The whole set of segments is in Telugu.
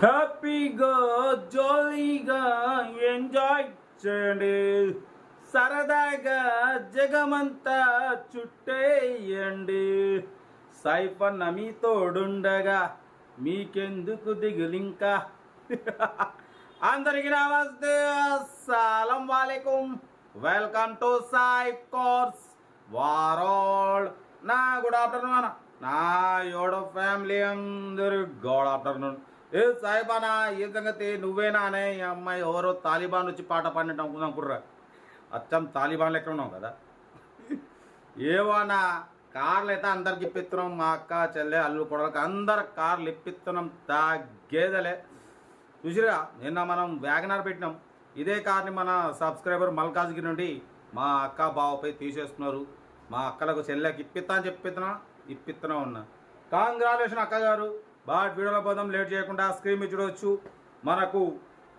హ్యాపీగా జాలీగా ఎంజాయ్ చేయండి, సరదాగా జగమంతా చుట్టేయండి. సైఫన్న మీ తోడుండగా మీకెందుకు దిగులింకా. అందరికి నమస్తే, అస్సలం వాలేకుం. వెల్కమ్ టు సైఫ్ కోర్స్ వారోల్. నా గుడ్ ఆఫ్టర్నూన్ అన్న, నా యోడ ఫ్యామిలీ అందరు గుడ్ ఆఫ్టర్నూన్. ఏ సాయిబానా, ఏ సంగతి నువ్వేనా అనే ఈ అమ్మాయి ఎవరో తాలిబాన్ వచ్చి పాట పాడినట్టు అనుకుందాం కుర్రా. అచ్చం తాలిబాన్ లెక్క ఉన్నాం కదా. ఏవన్నా కార్లు అయితే అందరికి ఇప్పిస్తున్నాం, మా అక్క చెల్లె అల్లు కొడలకు అందరు కార్లు ఇప్పిస్తున్నాం. గేదెలే చూసిరా, నిన్న మనం వ్యాగనార్ పెట్టినాం. ఇదే కార్ని మన సబ్స్క్రైబర్ మల్కాజ్గిరి నుండి మా అక్క బావపై తీసేస్తున్నారు. మా అక్కలకు చెల్లెకి ఇప్పిస్తున్నా ఉన్నా. కాంగ్రాచులేషన్ అక్క గారు. బట్ వీడియోలో పోదాం, లేట్ చేయకుండా స్క్రీన్ మీద చూడవచ్చు. మనకు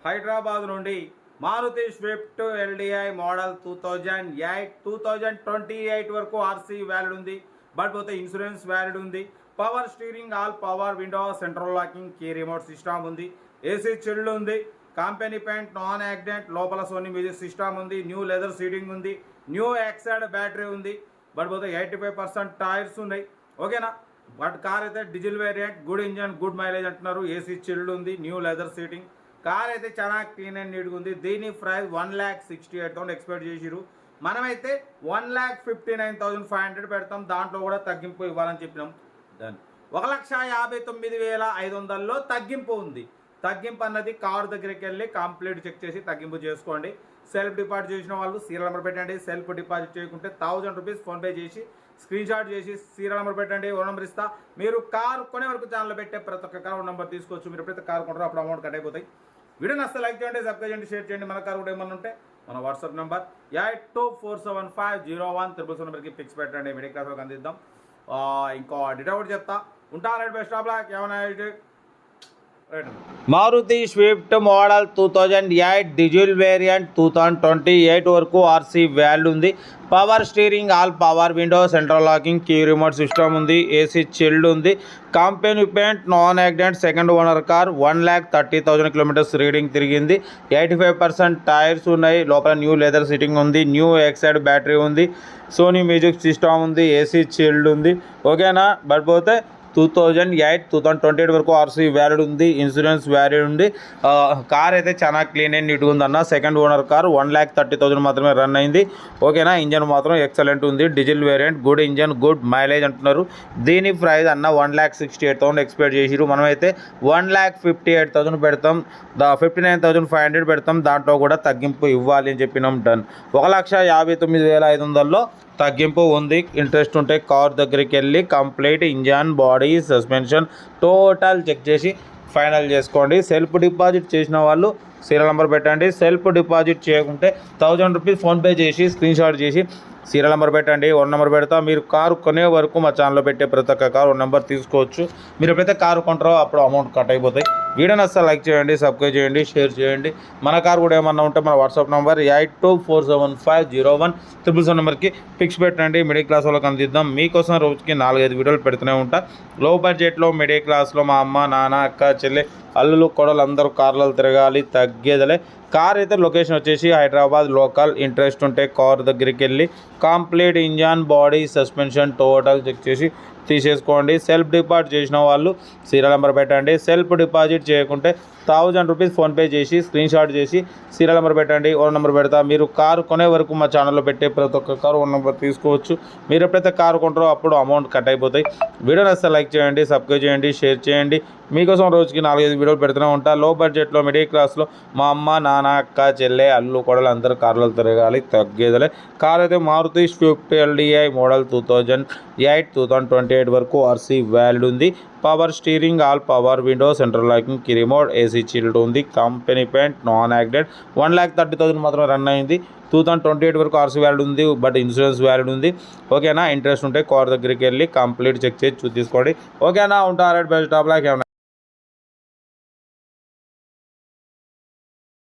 హైదరాబాద్ నుండి మారుతి స్విఫ్ట్ ఎల్డిఐ మోడల్ 2028 వరకు ఆర్సీ వ్యాలిడ్ ఉంది. బట్ పోతే ఇన్సూరెన్స్ వ్యాలిడ్ ఉంది. Power steering, all power window, central locking, key remote system ఉంది. ఏసీ చిల్డ్ ఉంది. కంపెనీ పెయింట్, నాన్ యాక్సిడెంట్, లోపల సోనీ మ్యూజిక్ సిస్టమ్ ఉంది. న్యూ లెదర్ సీటింగ్ ఉంది. న్యూ ఎక్సైడ్ బ్యాటరీ ఉంది. బట్ పోతే 85% టైర్స్ ఉన్నాయి. ఓకేనా. బట్ కార్ అయితే diesel variant, good engine, good mileage అంటున్నారు. ఏసీ చిల్డ్ ఉంది. New leather seating. కార్ అయితే చాలా క్లీన్ అండ్ నీట్గా ఉంది. దీని ప్రైస్ 1,68,000 ఎక్స్పెక్ట్ చేసిరు. మనమైతే 1,59,500 పెడతాం. దాంట్లో కూడా తగ్గింపు ఇవ్వాలని చెప్పినాం. దాన్ని 1,59,500లో తగ్గింపు ఉంది. తగ్గింపు అన్నది కార్ దగ్గరికి వెళ్ళి కంప్లీట్ చెక్ చేసి తగ్గింపు చేసుకోండి. సెల్ఫ్ డిపాజిట్ చేసిన వాళ్ళు సీరియల్ నెంబర్ పెట్టండి. సెల్ఫ్ డిపాజిట్ చేయకుంటే 1000 రూపీస్ ఫోన్పే చేసి స్క్రీన్ షాట్ చేసి సీరియల్ నెంబర్ పెట్టండి. ఓ నెంబర్ ఇస్తా. మీరు కార్ కొనే వరకు ఛానల్ పెట్టే ప్రతి ఒక్క కార్ నెంబర్ తీసుకోవచ్చు. మీరు ఎప్పుడైతే కార్ కొంటారో అప్పుడు అమౌంట్ కట్ అయిపోతాయి. వీడియో నచ్చితే లైక్ చేయండి, సబ్స్క్రైబ్ చేయండి, షేర్ చేయండి. మన కార్ కూడా ఏమన్నా ఉంటే మన వాట్సాప్ నెంబర్ 8247501777 నెంబర్కి పిక్స్ పెట్టండి. మిడిల్ క్లాస్లో అందిద్దాం. ఇంకో డీటెయిల్ కూడా చెప్తా ఉంటా. Right best of luck. ఏమైనా Maruti Swift model 2008 diesel variant 2028 వరకు ఆర్సీ వాల్యూ ఉంది. Power steering, all power window, central locking, key remote system ఉంది. ఏసీ చిల్డ్ ఉంది. Company paint, non accident, second owner car. 1,30,000 kilometres reading తిరిగింది. 85% టైర్స్ ఉన్నాయి. లోపల న్యూ లెదర్ సీటింగ్ ఉంది. న్యూ ఎక్సైడ్ బ్యాటరీ ఉంది. సోనీ మ్యూజిక్ సిస్టమ్ ఉంది. ఏసీ చిల్డ్ ఉంది. ఓకేనా. బట్ పోతే 2028 వరకు ఆర్సీ వ్యాలిడ్ ఉంది. ఇన్సూరెన్స్ వ్యాలిడ్ ఉంది. కార్ అయితే చాలా క్లీన్ అండ్ నీట్గా ఉంది అన్న. Second owner car. 1,30,000 మాత్రమే రన్ అయింది. ఓకేనా. ఇంజన్ మాత్రం ఎక్సలెంట్ ఉంది. Diesel variant, good engine, good mileage అంటున్నారు. దీని ప్రైస్ అన్న 1,68,000 ఎక్స్పెక్ట్ చేసిరు. మనమైతే 1,58,000 పెడతాం. 59,500 పెడతాం. దాంట్లో కూడా తగ్గింపు ఇవ్వాలి అని చెప్పినాం. డన్. 1,59,500లో తగ్గింపు ఉంది. ఇంట్రెస్ట్ ఉంటే కార్ దగ్గరికి వెళ్ళి complete engine, body, suspension total check చేసి ఫైనల్ చేసుకోండి. సెల్ఫ్ డిపాజిట్ చేసిన వాళ్ళు సీరియల్ నెంబర్ పెట్టండి. సెల్ఫ్ డిపాజిట్ చేయకుంటే 1000 రూపీస్ ఫోన్పే చేసి స్క్రీన్ షాట్ చేసి సీరియల్ నెంబర్ పెట్టండి. 1 నెంబర్ పెడతా. మీరు కారు కొనే వరకు మా ఛానల్లో పెట్టే ప్రతి ఒక్క కారు 1 నెంబర్ తీసుకోవచ్చు. మీరు ఎప్పుడైతే కారు కొంటారో అప్పుడు అమౌంట్ కట్ అయిపోతాయి. వీడియో నచ్చితే లైక్ చేయండి, సబ్స్క్రైబ్ చేయండి, షేర్ చేయండి. మన కారు కూడా ఏమన్నా ఉంటే మన వాట్సాప్ నెంబర్ 8247501777 నెంబర్కి పిక్స్ పెట్టండి. మిడిల్ క్లాస్ వాళ్ళకి అందిద్దాం. మీకోసం రోజుకి 4-5 వీడియోలు పెడుతూనే ఉంటా. లో బడ్జెట్లో మిడిల్ క్లాస్లో మా అమ్మ, నాన్న, అక్క, చెల్లె, అల్లులు, కొడలు అందరూ కార్లలో తిరగాలి. తగ్గేదలే. కార్ అయితే లొకేషన్ వచ్చేసి హైదరాబాద్ లోకల్. ఇంట్రెస్ట్ ఉంటే కార్ దగ్గరికి వెళ్ళి complete engine, body, suspension total check చేసి తీసేసుకోండి. సెల్ఫ్ డిపాజిట్ చేసిన వాళ్ళు సీరియల్ నెంబర్ పెట్టండి. సెల్ఫ్ డిపాజిట్ చేయకుంటే 1000 రూపీస్ ఫోన్పే చేసి స్క్రీన్ షాట్ చేసి సీరియల్ నెంబర్ పెట్టండి. 1 నెంబర్ పెడతా. మీరు కారు కొనే వరకు మా ఛానల్లో పెట్టే ప్రతి ఒక్క కారు 1 నెంబర్ తీసుకోవచ్చు. మీరు ఎప్పుడైతే కారు కొంటారో అప్పుడు అమౌంట్ కట్ అయిపోతాయి. వీడియో నచ్చితే లైక్ చేయండి, సబ్స్క్రైబ్ చేయండి, షేర్ చేయండి. మీకోసం రోజుకి 4-5 వీడియోలు పెడుతూనే ఉంటా. లో బడ్జెట్లో మిడిల్ క్లాస్లో మా అమ్మ, నాన్న, అక్క, చెల్లె, అల్లు, కొడలు అందరూ కార్లలో తిరగాలి. తగ్గేదలే. కార్ అయితే మారుతి స్విఫ్ట్ ఎల్డిఐ మోడల్ 2028 వరకు ఆర్సీ వ్యాలిడ్ ఉంది. Power steering, all power window, central locking, key remote, AC chilled ఉంది. Company paint, non accident. 1,30,000 మాత్రం రన్ అయింది. 2028 వరకు ఆర్సీ వ్యాలిడ్ ఉంది. బట్ ఇన్సూరెన్స్ వ్యాలిడ్ ఉంది. ఓకేనా. ఇంట్రెస్ట్ ఉంటే కార్ దగ్గరికి వెళ్ళి కంప్లీట్ చెక్ చేసి తీసుకోండి. ఓకేనా. ఉంటా. Right best of luck.